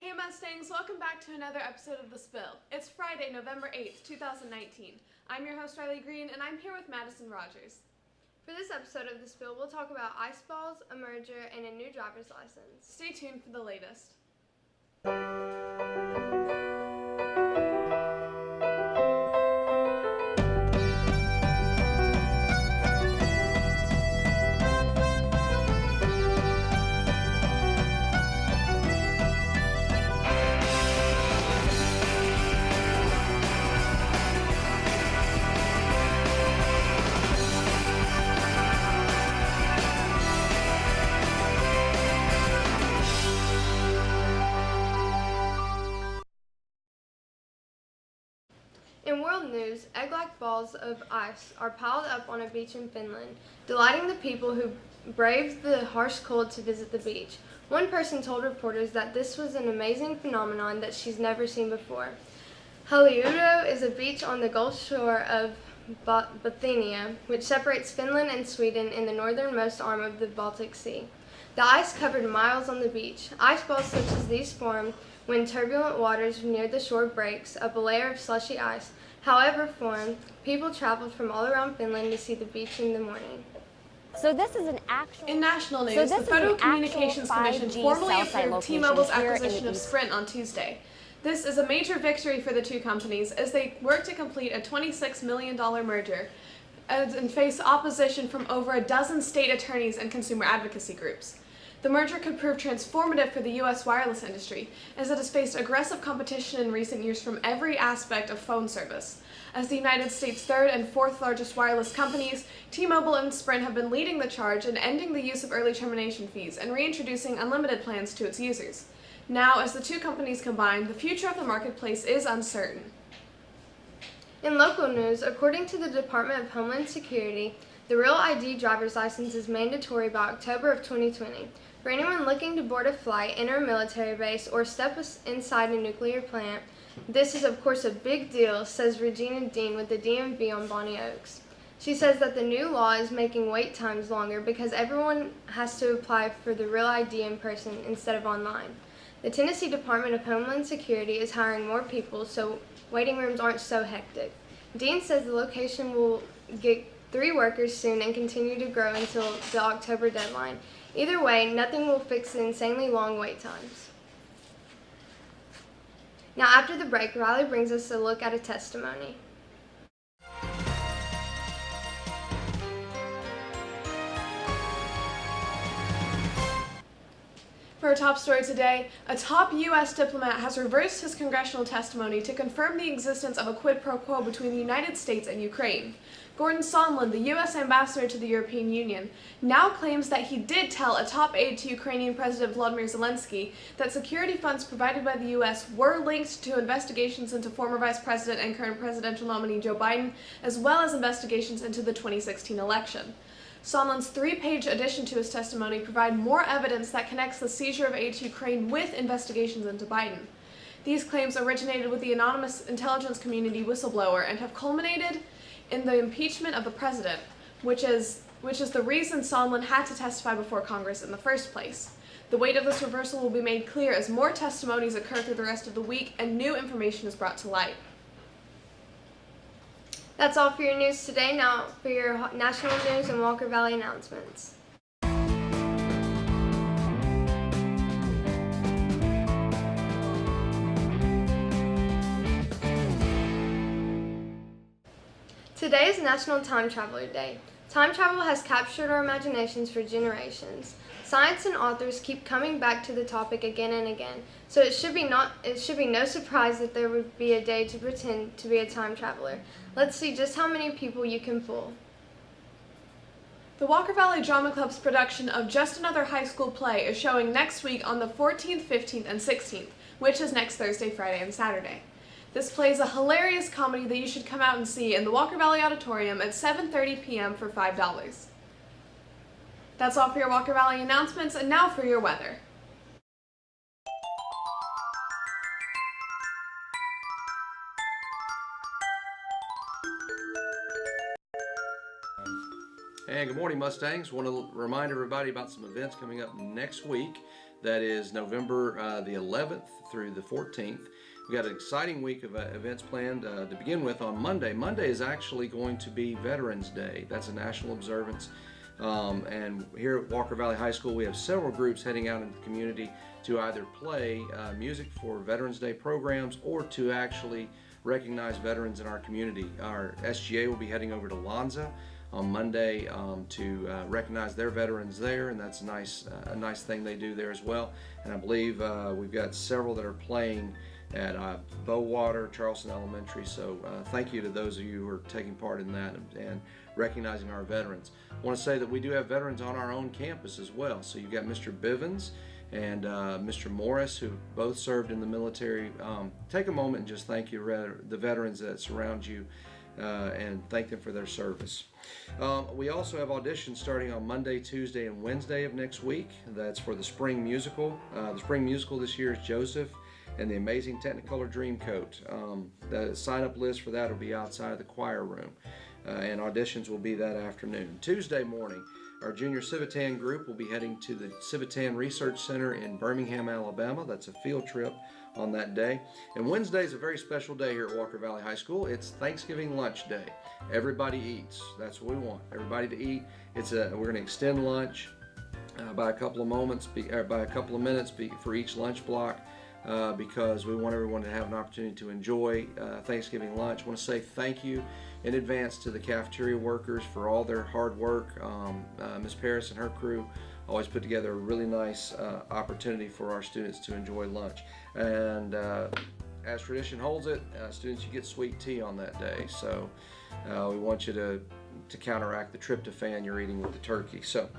Hey Mustangs, welcome back to another episode of The Spill. It's Friday, November 8th, 2019. I'm your host, Riley Green, and I'm here with Madison Rogers. For this episode of The Spill, we'll talk about ice balls, a merger, and a new driver's license. Stay tuned for the latest. In world news, egg-like balls of ice are piled up on a beach in Finland, delighting the people who braved the harsh cold to visit the beach. One person told reporters that this was an amazing phenomenon that she's never seen before. Haliudo is a beach on the Gulf shore of Bothnia, which separates Finland and Sweden in the northernmost arm of the Baltic Sea. The ice covered miles on the beach. Ice balls such as these form when turbulent waters near the shore breaks up a layer of slushy ice. However formed, people traveled from all around Finland to see the beach in the morning. So this is an actual... In national news, the Federal Communications Commission formally approved T-Mobile's acquisition of Sprint on Tuesday. This is a major victory for the two companies as they work to complete a $26 million merger and face opposition from over a dozen state attorneys and consumer advocacy groups. The merger could prove transformative for the U.S. wireless industry, as it has faced aggressive competition in recent years from every aspect of phone service. As the United States' third and fourth largest wireless companies, T-Mobile and Sprint have been leading the charge in ending the use of early termination fees and reintroducing unlimited plans to its users. Now, as the two companies combine, the future of the marketplace is uncertain. In local news, according to the Department of Homeland Security, the Real ID driver's license is mandatory by October of 2020. For anyone looking to board a flight, enter a military base, or step inside a nuclear plant, this is of course a big deal, says Regina Dean with the DMV on Bonnie Oaks. She says that the new law is making wait times longer because everyone has to apply for the Real ID in person instead of online. The Tennessee Department of Homeland Security is hiring more people, so waiting rooms aren't so hectic. Dean says the location will get 3 workers soon and continue to grow until the October deadline. Either way, nothing will fix the insanely long wait times. Now, after the break, Riley brings us a look at a testimony. For our top story today, a top U.S. diplomat has reversed his congressional testimony to confirm the existence of a quid pro quo between the United States and Ukraine. Gordon Sondland, the U.S. ambassador to the European Union, now claims that he did tell a top aide to Ukrainian President Volodymyr Zelensky that security funds provided by the U.S. were linked to investigations into former Vice President and current presidential nominee Joe Biden, as well as investigations into the 2016 election. Sondland's 3-page addition to his testimony provide more evidence that connects the seizure of aid to Ukraine with investigations into Biden. These claims originated with the anonymous intelligence community whistleblower and have culminated in the impeachment of the president, which is the reason Sondland had to testify before Congress in the first place. The weight of this reversal will be made clear as more testimonies occur through the rest of the week and new information is brought to light. That's all for your news today. Now for your national news and Walker Valley announcements. Today is National Time Traveler Day. Time travel has captured our imaginations for generations. Science and authors keep coming back to the topic again and again, so it should be no surprise that there would be a day to pretend to be a time traveler. Let's see just how many people you can fool. The Walker Valley Drama Club's production of Just Another High School Play is showing next week on the 14th, 15th, and 16th, which is next Thursday, Friday, and Saturday. This play is a hilarious comedy that you should come out and see in the Walker Valley Auditorium at 7:30 p.m. for $5. That's all for your Walker Valley announcements, and now for your weather. And good morning, Mustangs. Want to remind everybody about some events coming up next week. That is November the 11th through the 14th. We've got an exciting week of events planned to begin with on Monday. Monday is actually going to be Veterans Day. That's a national observance. And here at Walker Valley High School, we have several groups heading out into the community to either play music for Veterans Day programs or to actually recognize veterans in our community. Our SGA will be heading over to Lonza on Monday to recognize their veterans there, and that's a nice thing they do there as well. And I believe we've got several that are playing at Bowater, Charleston Elementary. So thank you to those of you who are taking part in that and recognizing our veterans. I want to say that we do have veterans on our own campus as well. So you've got Mr. Bivens and Mr. Morris, who both served in the military. Take a moment and just thank the veterans that surround you and thank them for their service. We also have auditions starting on Monday, Tuesday, and Wednesday of next week. That's for the spring musical. The spring musical this year is Joseph and the Amazing Technicolor Dreamcoat. The sign-up list for that will be outside of the choir room, and auditions will be that afternoon. Tuesday morning, our junior Civitan group will be heading to the Civitan Research Center in Birmingham, Alabama. That's a field trip on that day. And Wednesday is a very special day here at Walker Valley High School. It's Thanksgiving lunch day. Everybody eats. That's what we want, everybody to eat. We're going to extend lunch by a couple of minutes for each lunch block. Because we want everyone to have an opportunity to enjoy Thanksgiving lunch. I want to say thank you in advance to the cafeteria workers for all their hard work. Ms. Paris and her crew always put together a really nice opportunity for our students to enjoy lunch. And as tradition holds it, students, you get sweet tea on that day. So we want you to counteract the tryptophan you're eating with the turkey. So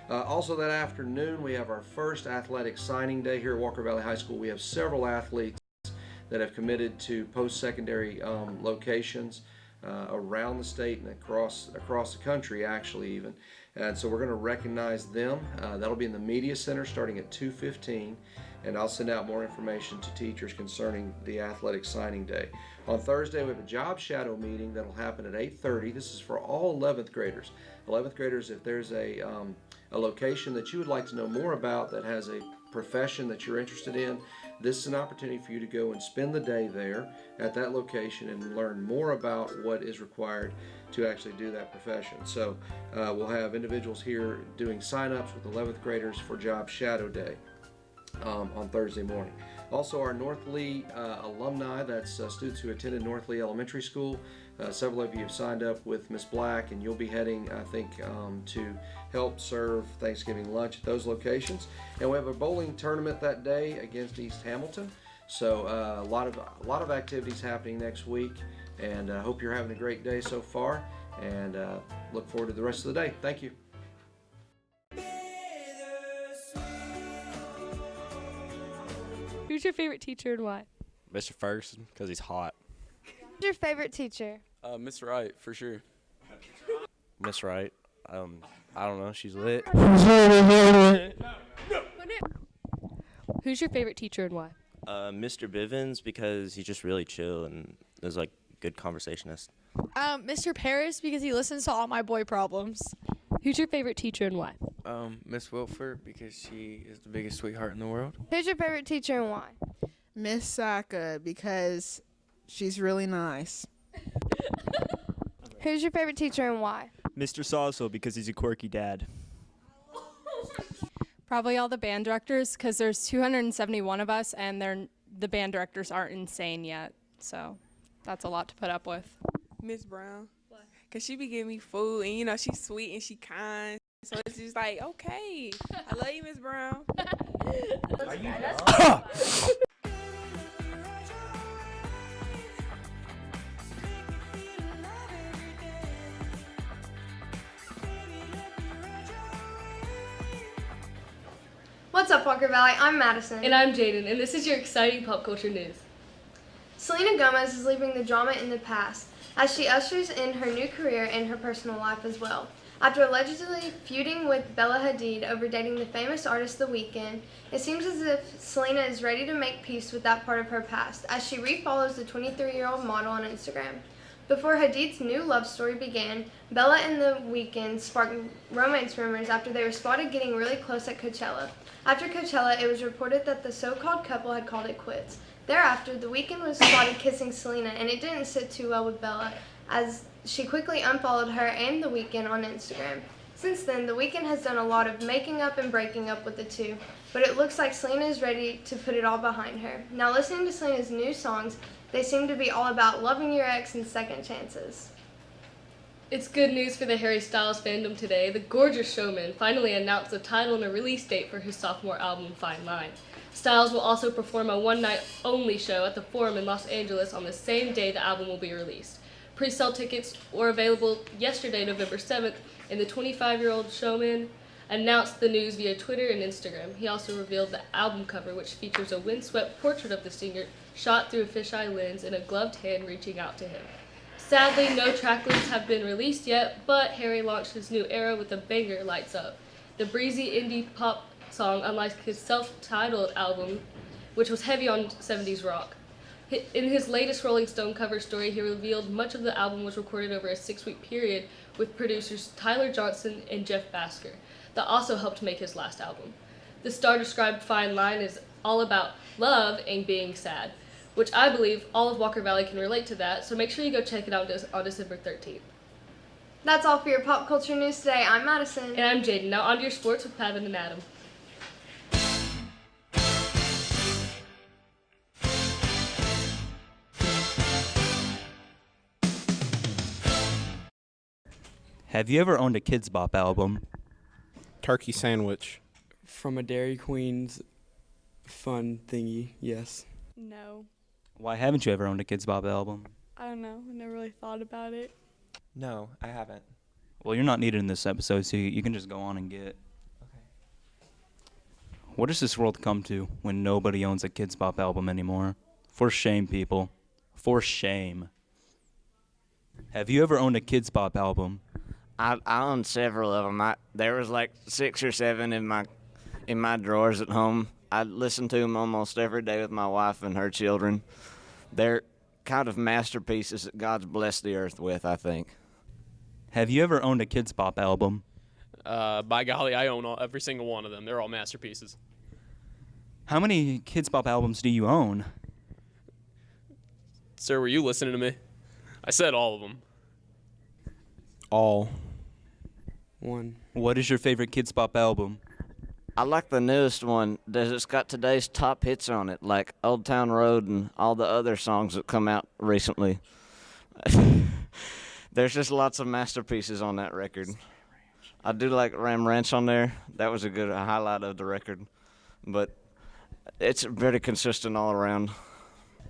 also that afternoon, we have our first athletic signing day here at Walker Valley High School. We have several athletes that have committed to post-secondary locations around the state and across the country, actually, even. And so we're going to recognize them. That'll be in the Media Center starting at 2:15, and I'll send out more information to teachers concerning the athletic signing day. On Thursday, we have a job shadow meeting that'll happen at 8:30. This is for all 11th graders. 11th graders, if there's a location that you would like to know more about that has a profession that you're interested in, this is an opportunity for you to go and spend the day there at that location and learn more about what is required to actually do that profession. So we'll have individuals here doing sign-ups with 11th graders for Job Shadow Day on Thursday morning. Also, our North Lee alumni, that's students who attended North Lee Elementary School. Several of you have signed up with Ms. Black, and you'll be heading, I think, to help serve Thanksgiving lunch at those locations. And we have a bowling tournament that day against East Hamilton. So a lot of activities happening next week, and I hope you're having a great day so far, and look forward to the rest of the day. Thank you. Who's your favorite teacher and why? Mr. Ferguson, because he's hot. Who's your favorite teacher? Miss Wright, for sure. Miss Wright, I don't know, she's lit. Who's your favorite teacher and why? Mr. Bivens, because he's just really chill and is like good conversationist. Mr. Paris, because he listens to all my boy problems. Who's your favorite teacher and why? Miss Wilford, because she is the biggest sweetheart in the world. Who's your favorite teacher and why? Miss Saka, because she's really nice. Who's your favorite teacher and why? Mr. Salso, because he's a quirky dad. Probably all the band directors, because there's 271 of us, and the band directors aren't insane yet. So that's a lot to put up with. Miss Brown. Because she be giving me food, and, you know, she's sweet and she kind. So it's just like, okay, I love you, Miss Brown. Are you What's up, Walker Valley? I'm Madison. And I'm Jaden, and this is your exciting pop culture news. Selena Gomez is leaving the drama in the past as she ushers in her new career and her personal life as well. After allegedly feuding with Bella Hadid over dating the famous artist The Weeknd, it seems as if Selena is ready to make peace with that part of her past as she refollows the 23-year-old model on Instagram. Before Hadid's new love story began, Bella and The Weeknd sparked romance rumors after they were spotted getting really close at Coachella. After Coachella, it was reported that the so-called couple had called it quits. Thereafter, The Weeknd was spotted kissing Selena, and it didn't sit too well with Bella, as she quickly unfollowed her and The Weeknd on Instagram. Since then, The Weeknd has done a lot of making up and breaking up with the two, but it looks like Selena is ready to put it all behind her. Now, listening to Selena's new songs, they seem to be all about loving your ex and second chances. It's good news for the Harry Styles fandom today. The gorgeous showman finally announced the title and a release date for his sophomore album, Fine Line. Styles will also perform a one-night-only show at the Forum in Los Angeles on the same day the album will be released. Pre-sale tickets were available yesterday, November 7th, and the 25-year-old showman announced the news via Twitter and Instagram. He also revealed the album cover, which features a windswept portrait of the singer shot through a fisheye lens and a gloved hand reaching out to him. Sadly, no track lists have been released yet, but Harry launched his new era with a banger, Lights Up. The breezy indie pop song, unlike his self-titled album, which was heavy on 70s rock. In his latest Rolling Stone cover story, he revealed much of the album was recorded over a 6-week period with producers Tyler Johnson and Jeff Basker that also helped make his last album. The star described Fine Line as all about love and being sad, which I believe all of Walker Valley can relate to that, so make sure you go check it out on December 13th. That's all for your pop culture news today. I'm Madison. And I'm Jaden. Now on to your sports with Pavin and Adam. Have you ever owned a Kids Bop album? Turkey sandwich. From a Dairy Queen's fun thingy, yes. No. Why haven't you ever owned a Kids Bop album? I don't know. I never really thought about it. No, I haven't. Well, you're not needed in this episode, so you can just go on and get. Okay. What does this world come to when nobody owns a Kids Bop album anymore? For shame, people. For shame. Have you ever owned a Kids Bop album? I own several of them. There was like 6 or 7 in my drawers at home. I listen to them almost every day with my wife and her children. They're kind of masterpieces that God's blessed the earth with, I think. Have you ever owned a Kids Bop album? By golly, I own every single one of them. They're all masterpieces. How many Kids Bop albums do you own? Sir, were you listening to me? I said all of them. All. One. What is your favorite Kids Bop album? I like the newest one. It's got today's top hits on it, like Old Town Road and all the other songs that come out recently. There's just lots of masterpieces on that record. I do like Ram Ranch on there. That was a good highlight of the record. But it's very consistent all around.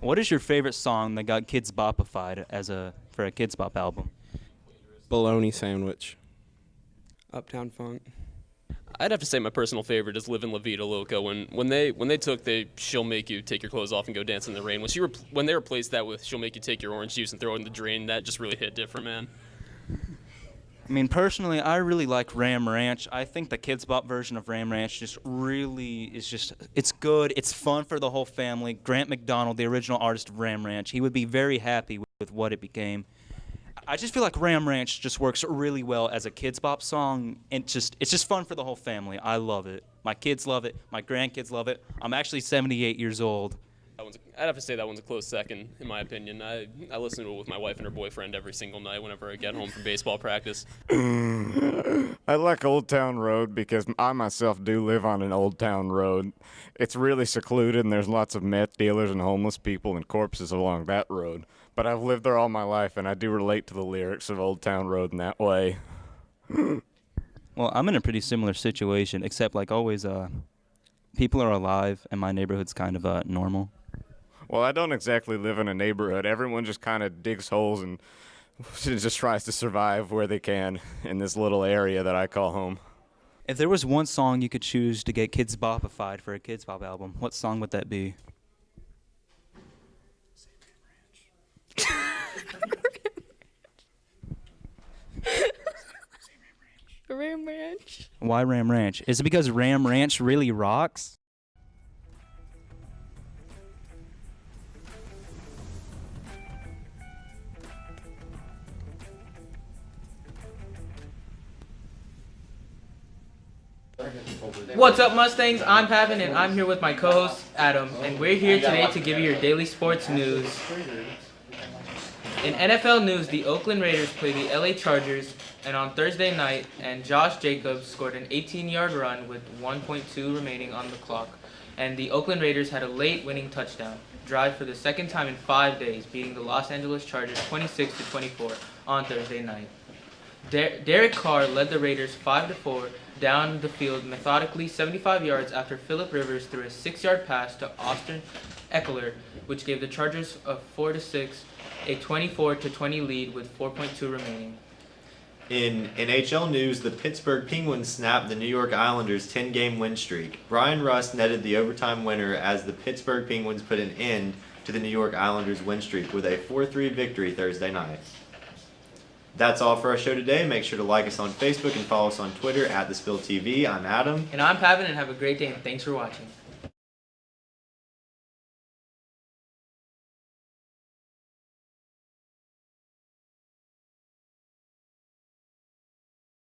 What is your favorite song that got Kids Bopified for a Kids Bop album? Bologna sandwich. Uptown Funk. I'd have to say my personal favorite is Livin' La Vida Loca. When they took the She'll Make You Take Your Clothes Off and Go Dance in the Rain, when they replaced that with She'll Make You Take Your Orange Juice and Throw It in the Drain, that just really hit different, man. I mean, personally, I really like Ram Ranch. I think the Kids Bop version of Ram Ranch it's good. It's fun for the whole family. Grant McDonald, the original artist of Ram Ranch, he would be very happy with what it became. I just feel like Ram Ranch just works really well as a Kids Bop song, and it's just fun for the whole family. I love it. My kids love it. My grandkids love it. I'm actually 78 years old. I'd have to say that one's a close second, in my opinion. I listen to it with my wife and her boyfriend every single night whenever I get home from baseball practice. I like Old Town Road because I myself do live on an old town road. It's really secluded and there's lots of meth dealers and homeless people and corpses along that road. But I've lived there all my life and I do relate to the lyrics of Old Town Road in that way. Well, I'm in a pretty similar situation, except like always, people are alive and my neighborhood's kind of normal. Well, I don't exactly live in a neighborhood. Everyone just kind of digs holes and just tries to survive where they can in this little area that I call home. If there was one song you could choose to get Kids Bopified for a Kids Bop album, what song would that be? Ram Ranch. Why Ram Ranch? Is it because Ram Ranch really rocks? What's up, Mustangs? I'm Pavin, and I'm here with my co-host Adam, and we're here today to give you your daily sports news. In NFL news, the Oakland Raiders play the LA Chargers, and on Thursday night, and Josh Jacobs scored an 18-yard run with 1.2 remaining on the clock, and the Oakland Raiders had a late winning touchdown drive for the second time in 5 days, beating the Los Angeles Chargers 26-24 on Thursday night. Derek Carr led the Raiders 5-4 down the field methodically 75 yards after Phillip Rivers threw a 6-yard pass to Austin Eckler, which gave the Chargers a 4-6, a 24-20 lead with 4.2 remaining. In NHL news, the Pittsburgh Penguins snapped the New York Islanders' 10-game win streak. Brian Rust netted the overtime winner as the Pittsburgh Penguins put an end to the New York Islanders' win streak with a 4-3 victory Thursday night. That's all for our show today. Make sure to like us on Facebook and follow us on Twitter @TheSpillTV. I'm Adam. And I'm Pavin, and have a great day, and thanks for watching.